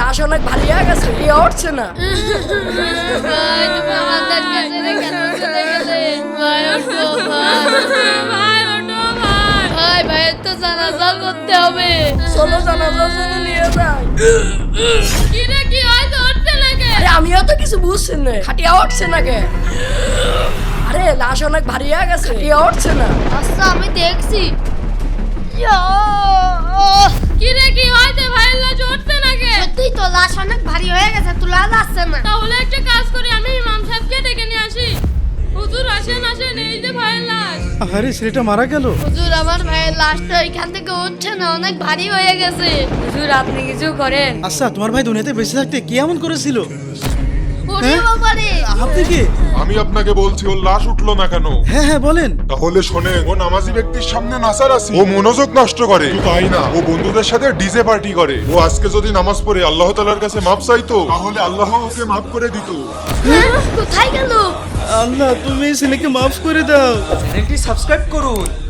লাশ অনেক ভারী হয়ে গেছে, উঠছে না। ভাই তুমি আমাদেরকে ছেড়ে কেন চলে গেলে? ভাই ওঠো ভাই, ভাই ওঠো ভাই, ভাই ভাইয়ের তো জানাজা করতে হবে। চলো জানাজার জন্য নিয়ে যাই। কি রে কি হয়তো উঠছে নাকি? আরে আমিও তো কিছু বুঝছি না, খাটিয়া উঠছে না কে? আরে লাশ অনেক ভারী হয়ে গেছে, উঠছে না। আচ্ছা আমি দেখছি। কি রে কি হয়তো ভাইয়ের লাশ উঠছে নাকি? সত্যি তো লাশ অনেক ভারী হয়ে গেছে, তোলা যাচ্ছে না। তাহলে একটা কাজ করি, আমি ইমাম সাহেবকে ডেকে নিয়ে আসি। হুজুর আসেন আসেন, এই যে ভাইয়ের লাশ। আরে ছেলেটা মারা গেল। হুজুর আমার ভাইয়ের লাশটা এখান থেকে উঠছে না, অনেক ভারী হয়ে গেছে। হুজুর আপনি কিছু করেন। আচ্ছা তোমার ভাই দুনিয়াতে বেঁচে থাকতে কি এমন করেছিল? ওরে বাবা রে। আপনি কি? আমি আপনাকে বলছি ওর লাশ উঠলো না কেন? হ্যাঁ হ্যাঁ বলেন। তাহলে শোনেন, ও নামাজি ব্যক্তির সামনে নাচারাচি, ও মনোযোগ নষ্ট করে। শুধু তাই না, ও বন্ধুদের সাথে ডিজে পার্টি করে। ও আজকে যদি নামাজ পড়ে আল্লাহ তাআলার কাছে মাপ চাইতো, তাহলে আল্লাহ ওকে মাফ করে দিত। হ্যাঁ, কোথায় গেল? আল্লাহ তুমি এই ছেলেকে মাফ করে দাও। চ্যানেলটি সাবস্ক্রাইব করুন।